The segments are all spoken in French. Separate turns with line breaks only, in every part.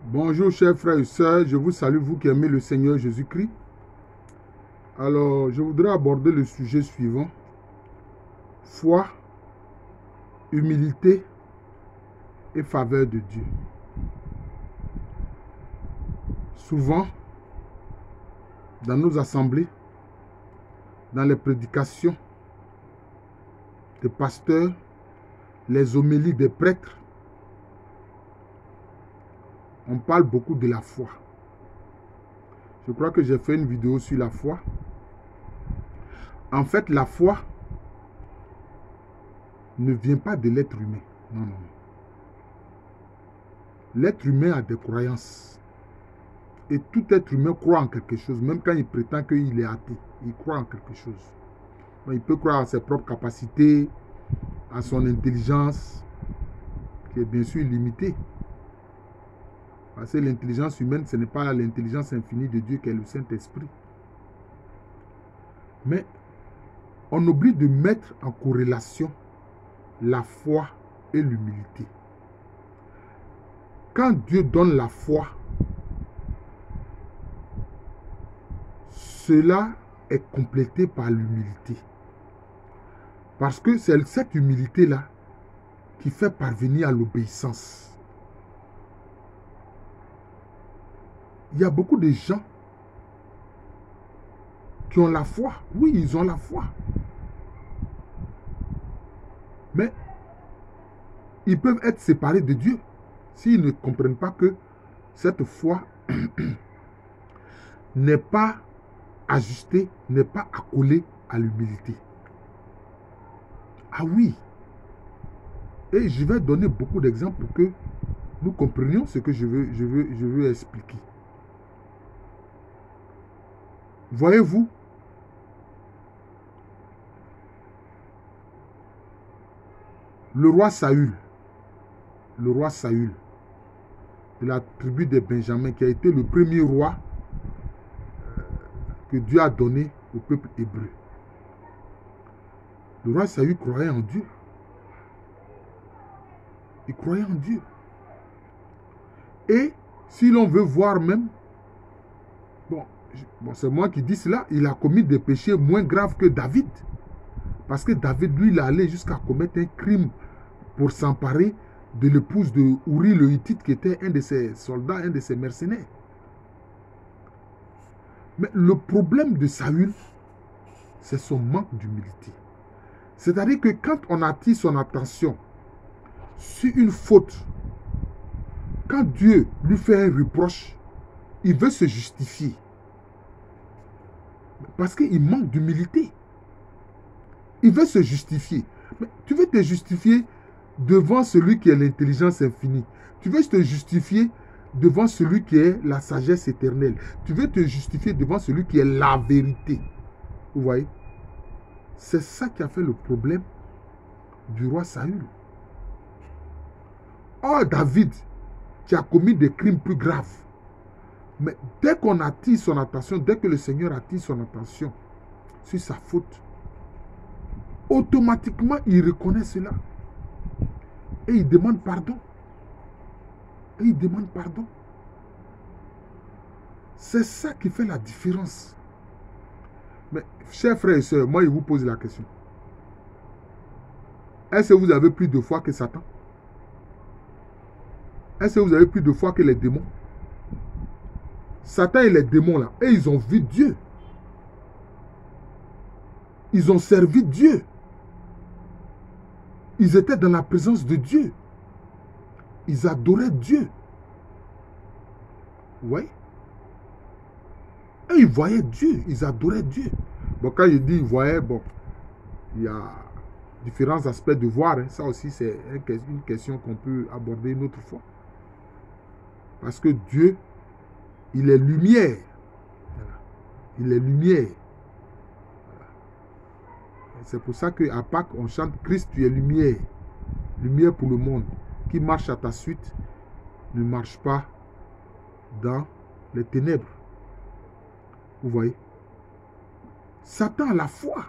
Bonjour chers frères et sœurs, je vous salue, vous qui aimez le Seigneur Jésus-Christ. Alors, je voudrais aborder le sujet suivant. Foi, humilité et faveur de Dieu. Souvent, dans nos assemblées, dans les prédications des pasteurs, les homélies des prêtres, on parle beaucoup de la foi. Je crois que j'ai fait une vidéo sur la foi. En fait, la foi ne vient pas de l'être humain. Non, non. L'être humain a des croyances. Et tout être humain croit en quelque chose, même quand il prétend qu'il est athée. Il croit en quelque chose. Donc, il peut croire à ses propres capacités, à son intelligence, qui est bien sûr limitée. Parce que l'intelligence humaine, ce n'est pas l'intelligence infinie de Dieu qui est le Saint-Esprit. Mais on oublie de mettre en corrélation la foi et l'humilité. Quand Dieu donne la foi, cela est complété par l'humilité. Parce que c'est cette humilité-là qui fait parvenir à l'obéissance. Il y a beaucoup de gens qui ont la foi. Oui, ils ont la foi. Mais ils peuvent être séparés de Dieu s'ils ne comprennent pas que cette foi n'est pas ajustée, n'est pas accolée à l'humilité. Ah oui. Et je vais donner beaucoup d'exemples pour que nous comprenions ce que je veux expliquer. Voyez-vous, le roi Saül de la tribu de Benjamin, qui a été le premier roi que Dieu a donné au peuple hébreu. Le roi Saül croyait en Dieu. Il croyait en Dieu. Et si l'on veut voir même, bon, c'est moi qui dis cela, il a commis des péchés moins graves que David. Parce que David, lui, il est allé jusqu'à commettre un crime pour s'emparer de l'épouse de Uri le Hittite, qui était un de ses soldats, un de ses mercenaires. Mais le problème de Saül, c'est son manque d'humilité. C'est-à-dire que quand on attire son attention sur une faute, quand Dieu lui fait un reproche, il veut se justifier. Parce qu'il manque d'humilité. Il veut se justifier. Mais tu veux te justifier devant celui qui est l'intelligence infinie. Tu veux te justifier devant celui qui est la sagesse éternelle. Tu veux te justifier devant celui qui est la vérité. Vous voyez? C'est ça qui a fait le problème du roi Saül. Or, David, qui a commis des crimes plus graves. Mais dès qu'on attire son attention, dès que le Seigneur attire son attention sur sa faute, automatiquement, il reconnaît cela. Et il demande pardon. Et il demande pardon. C'est ça qui fait la différence. Mais, chers frères et sœurs, moi, je vous pose la question. Est-ce que vous avez plus de foi que Satan? Est-ce que vous avez plus de foi que les démons? Satan et les démons, là, et ils ont vu Dieu. Ils ont servi Dieu. Ils étaient dans la présence de Dieu. Ils adoraient Dieu. Vous voyez? Et ils voyaient Dieu. Ils adoraient Dieu. Bon, quand je dis ils voyaient, bon, il y a différents aspects de voir. Hein. Ça aussi, c'est une question qu'on peut aborder une autre fois. Parce que Dieu, il est lumière. Voilà. Il est lumière. Voilà. C'est pour ça qu'à Pâques, on chante Christ, tu es lumière. Lumière pour le monde. Qui marche à ta suite ne marche pas dans les ténèbres. Vous voyez? Satan a la foi.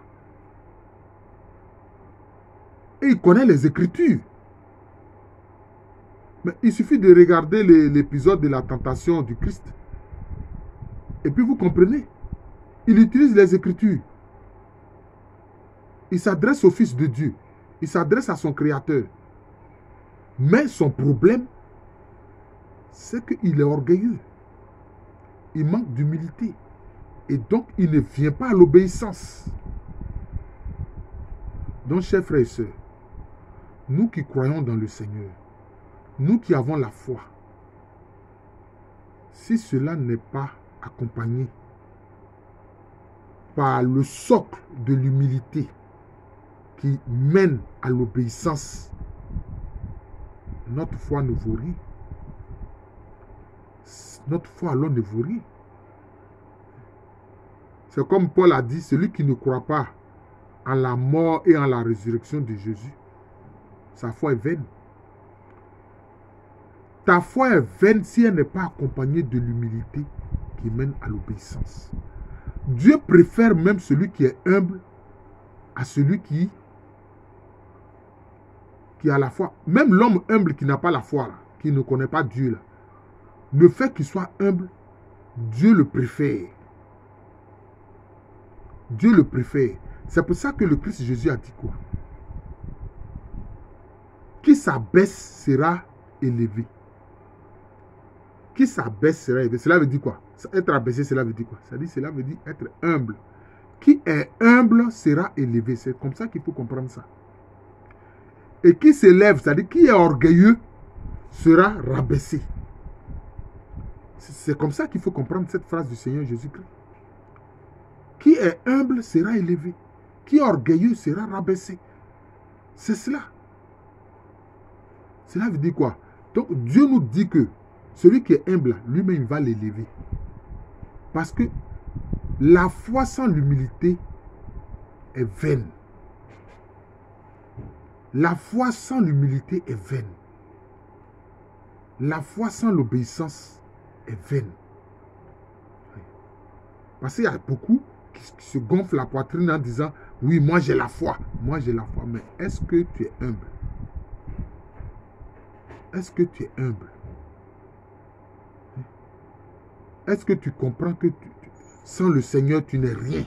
Et il connaît les Écritures. Mais il suffit de regarder l'épisode de la tentation du Christ. Et puis vous comprenez. Il utilise les Écritures. Il s'adresse au Fils de Dieu. Il s'adresse à son Créateur. Mais son problème, c'est qu'il est orgueilleux. Il manque d'humilité. Et donc, il ne vient pas à l'obéissance. Donc, chers frères et sœurs, nous qui croyons dans le Seigneur, nous qui avons la foi, si cela n'est pas accompagné par le socle de l'humilité qui mène à l'obéissance, notre foi ne vaut rien. Notre foi alors ne vaut rien. C'est comme Paul a dit, celui qui ne croit pas en la mort et en la résurrection de Jésus, sa foi est vaine. Ta foi est vaine si elle n'est pas accompagnée de l'humilité qui mène à l'obéissance. Dieu préfère même celui qui est humble à celui qui a la foi. Même l'homme humble qui n'a pas la foi, là, qui ne connaît pas Dieu, là, le fait qu'il soit humble, Dieu le préfère. Dieu le préfère. C'est pour ça que le Christ Jésus a dit quoi? Qui s'abaisse sera élevé. Qui s'abaisse sera élevé. Cela veut dire quoi? Être abaissé, cela veut dire quoi? Cela veut dire être humble. Qui est humble sera élevé. C'est comme ça qu'il faut comprendre ça. Et qui s'élève, c'est-à-dire qui est orgueilleux, sera rabaissé. C'est comme ça qu'il faut comprendre cette phrase du Seigneur Jésus-Christ. Qui est humble sera élevé. Qui est orgueilleux sera rabaissé. C'est cela. Cela veut dire quoi? Donc Dieu nous dit que celui qui est humble, lui-même va l'élever. Parce que la foi sans l'humilité est vaine. La foi sans l'humilité est vaine. La foi sans l'obéissance est vaine. Parce qu'il y a beaucoup qui se gonflent la poitrine en disant « Oui, moi j'ai la foi. Moi j'ai la foi. » Mais est-ce que tu es humble? Est-ce que tu es humble? Est-ce que tu comprends que sans le Seigneur, tu n'es rien?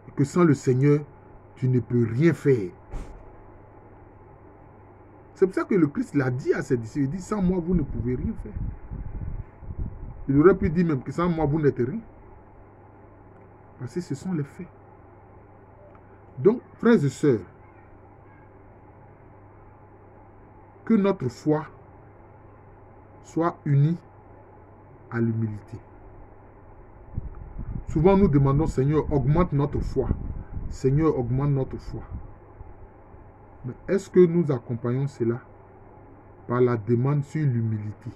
Et que sans le Seigneur, tu ne peux rien faire? C'est pour ça que le Christ l'a dit à ses disciples. Il dit, sans moi, vous ne pouvez rien faire. Il aurait pu dire même que sans moi, vous n'êtes rien. Parce que ce sont les faits. Donc, frères et sœurs, que notre foi soit unie à l'humilité. Souvent, nous demandons, Seigneur, augmente notre foi. Seigneur, augmente notre foi. Mais est-ce que nous accompagnons cela par la demande sur l'humilité?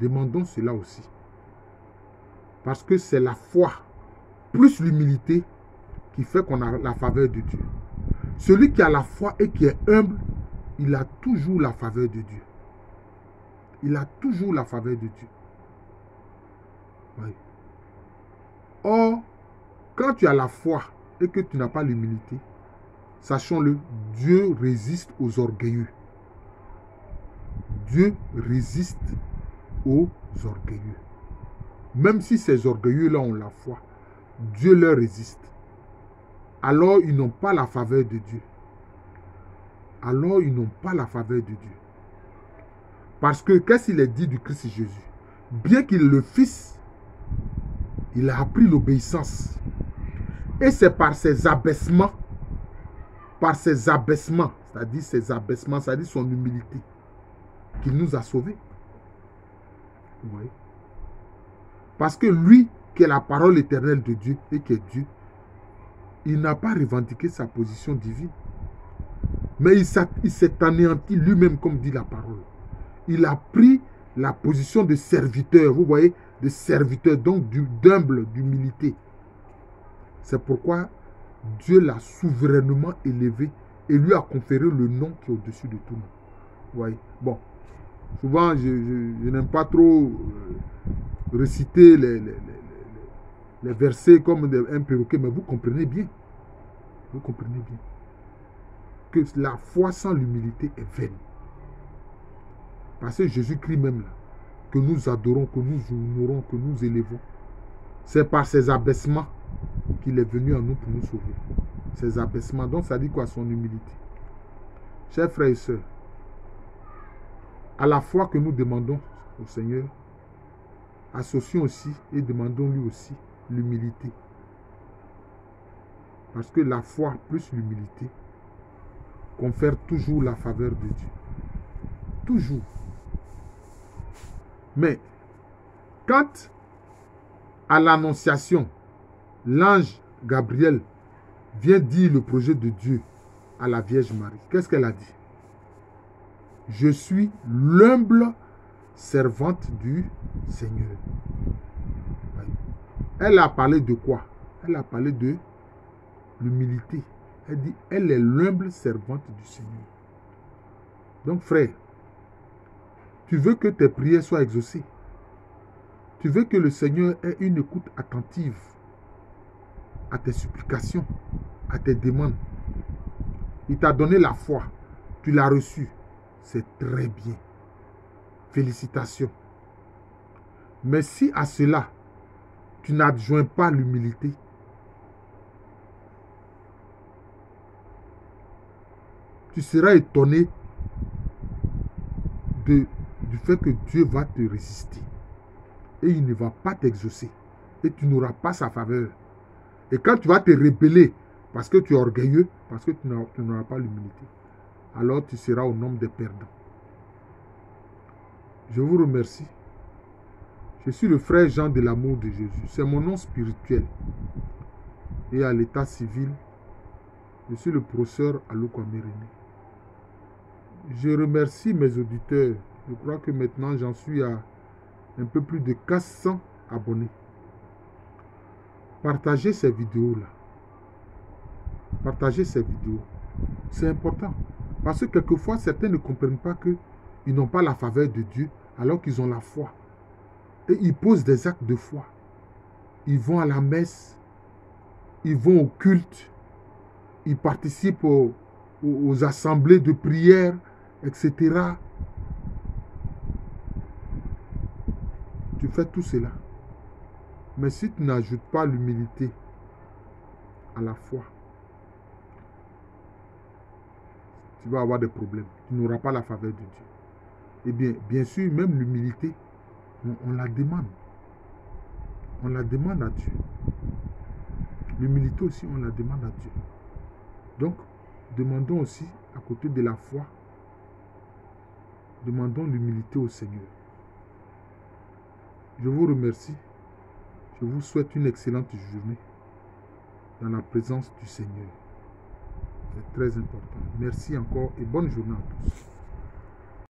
Demandons cela aussi. Parce que c'est la foi plus l'humilité qui fait qu'on a la faveur de Dieu. Celui qui a la foi et qui est humble, il a toujours la faveur de Dieu. Il a toujours la faveur de Dieu. Oui. Or, quand tu as la foi et que tu n'as pas l'humilité, sachons-le, Dieu résiste aux orgueilleux. Dieu résiste aux orgueilleux. Même si ces orgueilleux-là ont la foi, Dieu leur résiste. Alors, ils n'ont pas la faveur de Dieu. Alors, ils n'ont pas la faveur de Dieu. Parce que, qu'est-ce qu'il est dit du Christ Jésus? Bien qu'il le Fils, il a appris l'obéissance. Et c'est par ses abaissements, c'est-à-dire ses abaissements, c'est-à-dire son humilité, qu'il nous a sauvés. Vous voyez? Parce que lui, qui est la parole éternelle de Dieu et qui est Dieu, il n'a pas revendiqué sa position divine. Mais il s'est anéanti lui-même, comme dit la parole. Il a pris la position de serviteur, vous voyez, de serviteur, donc d'humble, d'humilité. C'est pourquoi Dieu l'a souverainement élevé et lui a conféré le nom qui est au-dessus de tout nom. Vous voyez? Bon, souvent, je n'aime pas trop réciter les versets comme un perroquet, mais vous comprenez bien. Vous comprenez bien. que la foi sans l'humilité est vaine. Parce que Jésus-Christ même là, que nous adorons, que nous honorons, que nous élevons, c'est par ses abaissements qu'il est venu à nous pour nous sauver. Ses abaissements, donc ça dit quoi? Son humilité. Chers frères et sœurs, à la fois que nous demandons au Seigneur, associons aussi et demandons lui aussi l'humilité. Parce que la foi plus l'humilité confère toujours la faveur de Dieu. Toujours. Mais quand à l'annonciation, l'ange Gabriel vient dire le projet de Dieu à la Vierge Marie, qu'est-ce qu'elle a dit? Je suis l'humble servante du Seigneur. Elle a parlé de quoi? Elle a parlé de l'humilité. Elle dit, elle est l'humble servante du Seigneur. Donc frère, tu veux que tes prières soient exaucées. Tu veux que le Seigneur ait une écoute attentive à tes supplications, à tes demandes. Il t'a donné la foi. Tu l'as reçue. C'est très bien. Félicitations. Mais si à cela, tu n'adjoins pas l'humilité, tu seras étonné du fait que Dieu va te résister. Et il ne va pas t'exaucer. Et tu n'auras pas sa faveur. Et quand tu vas te rebeller, parce que tu es orgueilleux, parce que tu n'auras pas l'humilité, alors tu seras au nombre des perdants. Je vous remercie. Je suis le frère Jean de l'amour de Jésus. C'est mon nom spirituel. Et à l'état civil, je suis le professeur Aluko Améréné. Je remercie mes auditeurs. Je crois que maintenant j'en suis à un peu plus de 400 abonnés. Partagez ces vidéos-là. Partagez ces vidéos. C'est important. Parce que quelquefois, certains ne comprennent pas qu'ils n'ont pas la faveur de Dieu alors qu'ils ont la foi. Et ils posent des actes de foi. Ils vont à la messe. Ils vont au culte. Ils participent aux assemblées de prière, etc. Tu fais tout cela. Mais si tu n'ajoutes pas l'humilité à la foi, tu vas avoir des problèmes. Tu n'auras pas la faveur de Dieu. Eh bien, bien sûr, même l'humilité, on la demande. On la demande à Dieu. L'humilité aussi, on la demande à Dieu. Donc, demandons aussi, à côté de la foi, demandons l'humilité au Seigneur. Je vous remercie. Je vous souhaite une excellente journée dans la présence du Seigneur. C'est très important. Merci encore et bonne journée à tous.